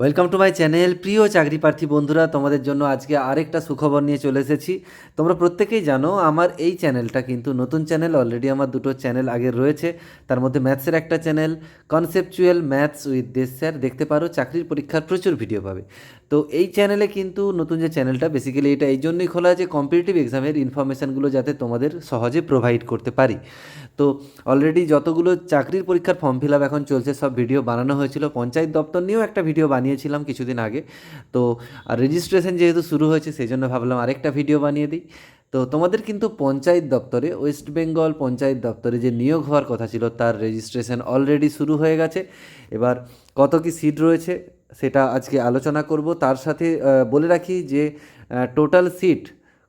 Welcome to my channel. প্রিয় চাকরি প্রার্থী বন্ধুরা, তোমাদের জন্য আজকে আরেকটা সুখবর নিয়ে চলে এসেছি। তোমরা প্রত্যেকেই জানো আমার এই চ্যানেলটা কিন্তু নতুন চ্যানেল। অলরেডি আমার দুটো চ্যানেল আগে রয়েছে। তার মধ্যে ম্যাথসের একটা চ্যানেল, কনসেপচুয়াল ম্যাথস উইথ দেশ স্যার, দেখতে পারো। চাকরির পরীক্ষার প্রচুর ভিডিও পাবে। তো এই চ্যানেলে কিন্তু নতুন যে চ্যানেলটা, বেসিক্যালি এটা এই জন্যই খোলা যে কম্পিটিটিভ এক্সামের ইনফরমেশানগুলো যাতে তোমাদের সহজে প্রোভাইড করতে পারি। তো অলরেডি যতগুলো চাকরির পরীক্ষার ফর্ম ফিল আপ এখন চলছে, সব ভিডিও বানানো হয়েছিল। পঞ্চায়েত দপ্তর নিয়েও একটা ভিডিও বানিয়েছিলাম কিছুদিন আগে। তো আর রেজিস্ট্রেশন যেহেতু শুরু হয়েছে, সেই জন্য ভাবলাম আরেকটা ভিডিও বানিয়ে দিই। তো তোমাদের কিন্তু পঞ্চায়েত দপ্তরে, ওয়েস্ট বেঙ্গল পঞ্চায়েত দপ্তরে যে নিয়োগ হওয়ার কথা ছিল, তার রেজিস্ট্রেশন অলরেডি শুরু হয়ে গেছে। এবার কত কি সিট রয়েছে সেটা আজকে আলোচনা করব। তার সাথে বলে রাখি যে টোটাল সিট,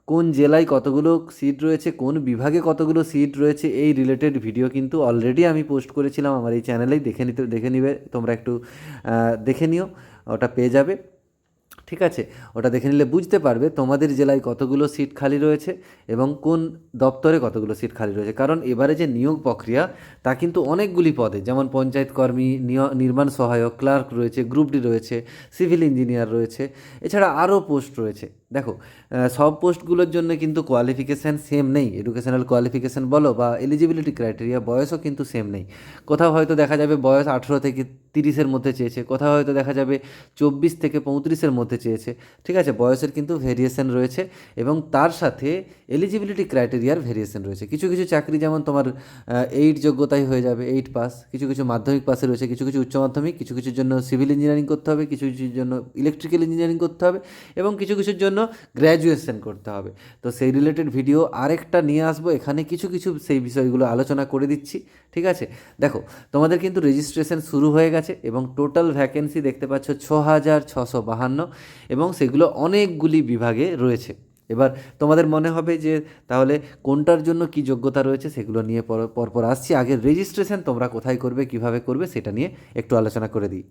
কোন জেলায় কতগুলো সিট রয়েছে, কোন বিভাগে কতগুলো সিট রয়েছে, এই রিলেটেড ভিডিও কিন্তু অলরেডি আমি পোস্ট করেছিলাম আমার এই চ্যানেলেই। দেখে নিবে তোমরা, একটু দেখে নিও, ওটা পেয়ে যাবে। ঠিক আছে, ওটা দেখে নিলে বুঝতে পারবে তোমাদের জেলায় কতগুলো সিট খালি রয়েছে এবং কোন দপ্তরে কতগুলো সিট খালি রয়েছে। কারণ এবারে যে নিয়োগ প্রক্রিয়া, তা কিন্তু অনেকগুলি পদে, যেমন পঞ্চায়েত কর্মী, নির্মাণ সহায়ক, ক্লার্ক রয়েছে, গ্রুপ ডি রয়েছে, সিভিল ইঞ্জিনিয়ার রয়েছে, এছাড়া আরও পোস্ট রয়েছে। দেখো, সব পোস্টগুলোর জন্য কিন্তু কোয়ালিফিকেশান সেম নেই। এডুকেশনাল কোয়ালিফিকেশান বলো বা এলিজিবিলিটি ক্রাইটেরিয়া, বয়সও কিন্তু সেম নেই। কোথাও হয়তো দেখা যাবে বয়স 18 থেকে 30-এর মধ্যে চেয়েছে, কোথাও হয়তো দেখা যাবে 24 থেকে 35-এর মধ্যে চেয়েছে। ঠিক আছে, বয়সের কিন্তু ভেরিয়েশন রয়েছে এবং তার সাথে এলিজিবিলিটি ক্রাইটেরিয়ার ভেরিয়েশন রয়েছে। কিছু কিছু চাকরি যেমন তোমার 8 যোগ্যতাই হয়ে যাবে, 8 পাস। কিছু কিছু মাধ্যমিক পাসে রয়েছে, কিছু কিছু উচ্চ মাধ্যমিক, কিছু কিছুর জন্য সিভিল ইঞ্জিনিয়ারিং করতে হবে, কিছু কিছুর জন্য ইলেকট্রিক্যাল ইঞ্জিনিয়ারিং করতে হবে এবং কিছু কিছুর জন্য গ্র্যাজুয়েশন করতে হবে। তো সেই রিলেটেড ভিডিও আরেকটা নিয়ে আসবো এখানে, কিছু কিছু সেই বিষয়গুলো আলোচনা করে দিচ্ছি। ঠিক আছে, দেখো তোমাদের কিন্তু রেজিস্ট্রেশন শুরু হয়ে গেছে এবং টোটাল ভ্যাকেন্সি দেখতে পাচ্ছ 6,652, এবং সেগুলো অনেকগুলি বিভাগে রয়েছে। এবার তোমাদের মনে হবে যে তাহলে কোনটার জন্য কি যোগ্যতা রয়েছে, সেগুলো নিয়ে পরপর আসছি। আগে রেজিস্ট্রেশন তোমরা কোথায় করবে, কিভাবে করবে, সেটা নিয়ে একটু আলোচনা করে দিই।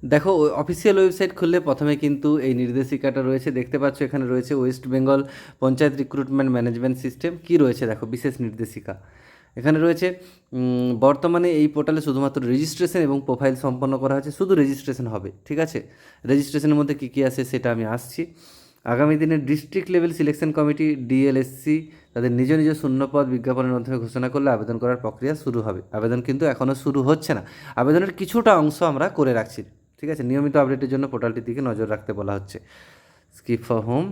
দেখো, অফিসিয়াল ওয়েবসাইট খুললে প্রথমে কিন্তু এই নির্দেশিকাটা রয়েছে, দেখতে পাচ্ছ এখানে রয়েছে West Bengal panchayat recruitment management system. কি রয়েছে দেখো, বিশেষ নির্দেশিকা এখানে রয়েছে। বর্তমানে এই পোর্টালে শুধুমাত্র রেজিস্ট্রেশন এবং প্রোফাইল সম্পন্ন করা হয়েছে, শুধু রেজিস্ট্রেশন হবে। ঠিক আছে, রেজিস্ট্রেশনের মধ্যে কী কী আছে সেটা আমি আসছি। আগামী দিনে ডিস্ট্রিক্ট লেভেল সিলেকশন কমিটি ডিএলএসসি তাদের নিজ নিজ শূন্যপদ বিজ্ঞাপনের মাধ্যমে ঘোষণা করলে আবেদন করার প্রক্রিয়া শুরু হবে। আবেদন কিন্তু এখনও শুরু হচ্ছে না, আবেদনের কিছুটা অংশ আমরা করে রাখছি। ঠিক আছে, নিয়মিত আপডেটের জন্য পোর্টালটির দিকে নজর রাখতে বলা হচ্ছে। Skip for home.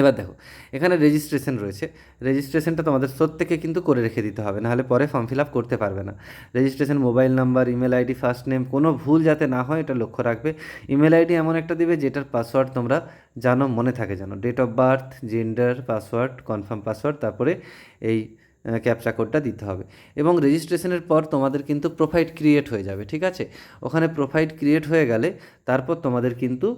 এবার দেখো, এখানে রেজিস্ট্রেশন রয়েছে। রেজিস্ট্রেশনটা তোমাদের প্রত্যেকে কিন্তু করে রেখে দিতে হবে, নাহলে পরে ফর্ম ফিল আপ করতে পারবে না। Registration, mobile number, email ID, first name, কোনো ভুল যাতে না হয় এটা লক্ষ্য রাখবে। ইমেল আইডি এমন একটা দিবে যেটার পাসওয়ার্ড তোমরা জানো, মনে থাকে জানো। Date of birth, gender, password, confirm password, তারপরে এই ক্যাপচা কোডটা দিতে হবে। এবং রেজিস্ট্রেশনের পর তোমাদের কিন্তু প্রোফাইল ক্রিয়েট হয়ে যাবে। ঠিক আছে, ওখানে প্রোফাইল ক্রিয়েট হয়ে গেলে তারপর তোমাদের কিন্তু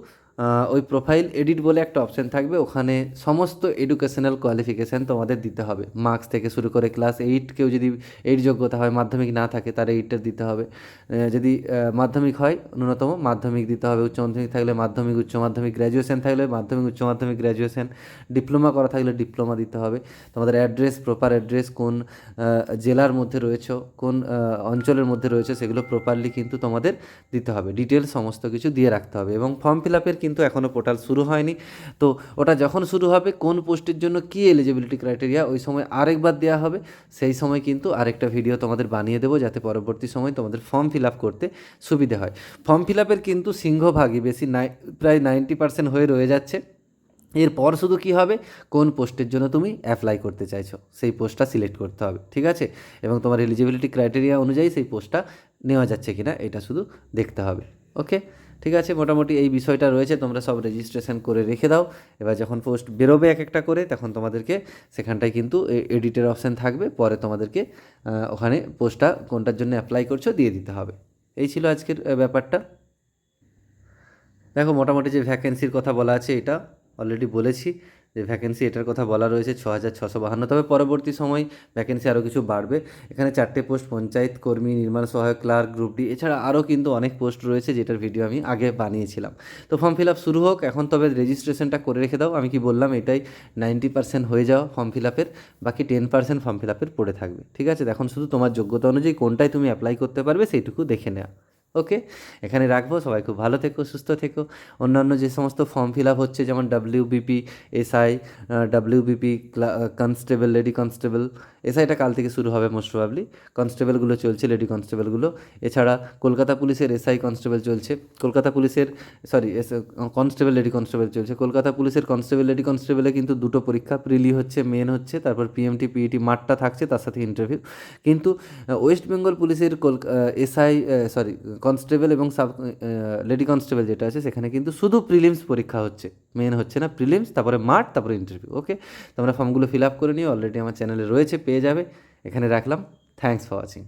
ওই প্রোফাইল এডিট বলে একটা অপশান থাকবে, ওখানে সমস্ত এডুকেশনাল কোয়ালিফিকেশান তোমাদের দিতে হবে। মার্কস থেকে শুরু করে ক্লাস 8, কেউ যদি 8 যোগ্যতা হয়, মাধ্যমিক না থাকে, তার 8টা দিতে হবে। যদি মাধ্যমিক হয়, ন্যূনতম মাধ্যমিক দিতে হবে। উচ্চ মাধ্যমিক থাকলে মাধ্যমিক, উচ্চ মাধ্যমিক, গ্র্যাজুয়েশন থাকলে মাধ্যমিক, উচ্চ মাধ্যমিক, গ্র্যাজুয়েশন, ডিপ্লোমা করা থাকলে ডিপ্লোমা দিতে হবে। তোমাদের অ্যাড্রেস, প্রপার অ্যাড্রেস, কোন জেলার মধ্যে রয়েছে, কোন অঞ্চলের মধ্যে রয়েছে, সেগুলো প্রপারলি কিন্তু তোমাদের দিতে হবে। ডিটেলস সমস্ত কিছু দিয়ে রাখতে হবে। এবং ফর্ম ফিল আপের কিন্তু এখনও পোর্টাল শুরু হয়নি। তো ওটা যখন শুরু হবে, কোন পোস্টের জন্য কী এলিজিবিলিটি ক্রাইটেরিয়া, ওই সময় আরেকবার দেওয়া হবে। সেই সময় কিন্তু আরেকটা ভিডিও তোমাদের বানিয়ে দেবো, যাতে পরবর্তী সময় তোমাদের ফর্ম ফিল আপ করতে সুবিধে হয়। ফর্ম ফিল আপের কিন্তু সিংহভাগই, প্রায় 90% হয়ে রয়ে যাচ্ছে। এরপর শুধু কী হবে, কোন পোস্টের জন্য তুমি অ্যাপ্লাই করতে চাইছো, সেই পোস্টটা সিলেক্ট করতে হবে। ঠিক আছে, এবং তোমার এলিজিবিলিটি ক্রাইটেরিয়া অনুযায়ী সেই পোস্টটা নেওয়া যাচ্ছে কি না, এটা শুধু দেখতে হবে। ওকে, ঠিক আছে, মোটামুটি এই বিষয়টা রয়েছে। তোমরা সব রেজিস্ট্রেশন করে রেখে দাও। এবার যখন পোস্ট বেরোবে এক একটা করে, তখন তোমাদেরকে সেখানটায় কিন্তু এডিটের অপশান থাকবে, পরে তোমাদেরকে ওখানে পোস্টটা কোনটার জন্য অ্যাপ্লাই করছো দিয়ে দিতে হবে। এই ছিল আজকের ব্যাপারটা। দেখো, মোটামুটি যে ভ্যাকেন্সির কথা বলা আছে, এটা অলরেডি বলেছি যে ভ্যাকেন্সি এটার কথা বলা রয়েছে 6,652। তবে পরবর্তী সময় ভ্যাকেন্সি আরও কিছু বাড়বে। এখানে 4টে পোস্ট পঞ্চায়েত কর্মী, নির্মাণ সহায়ক, ক্লার্ক, গ্রুপ ডি, এছাড়া আরও কিন্তু অনেক পোস্ট রয়েছে, যেটার ভিডিও আমি আগে বানিয়েছিলাম। তো ফর্ম ফিল আপ শুরু হোক এখন, তবে রেজিস্ট্রেশনটা করে রেখে দাও। আমি কি বললাম, এটাই 90% হয়ে যাওয়া ফর্ম ফিল আপের, বাকি 10% ফর্ম ফিল আপের পড়ে থাকবে। ঠিক আছে, এখন শুধু তোমার যোগ্যতা অনুযায়ী কোনটায় তুমি অ্যাপ্লাই করতে পারবে সেইটুকু দেখে নেওয়া। ওকে, এখানে রাখবো। সবাই খুব ভালো থেকো, সুস্থ থেকো। অন্যান্য যে সমস্ত ফর্ম ফিল আপ হচ্ছে, যেমন WBP SI, WBP constable, lady constable, এসআইটা কাল থেকে শুরু হবে মোস্ট প্রবাবলি। কনস্টেবলগুলো চলছে, লেডি কনস্টেবলগুলো। এছাড়া কলকাতা পুলিশের এসআই কনস্টেবল চলছে, কলকাতা পুলিশের সরি কনস্টেবল লেডি কনস্টেবল চলছে। কলকাতা পুলিশের কনস্টেবল লেডি কনস্টেবলে কিন্তু দুটো পরীক্ষা, প্রিলি হচ্ছে, মেন হচ্ছে, তারপর পিএমটি পিইটি মাঠটা থাকছে, তার সাথে ইন্টারভিউ। কিন্তু ওয়েস্ট বেঙ্গল পুলিশের এসআই সরি কনস্টেবল এবং লেডি কনস্টেবল যেটা আছে, সেখানে কিন্তু শুধু প্রিলিমস পরীক্ষা হচ্ছে, মেন হচ্ছে না, প্রিলিমস, তারপরে মাঠ, তারপরে ইন্টারভিউ। ওকে, তোমরা ফর্মগুলো ফিল আপ করে নিও, অলরেডি আমার চ্যানেলে রয়েছে, পেয়ে যাবে। এখানে রাখলাম। Thanks for watching.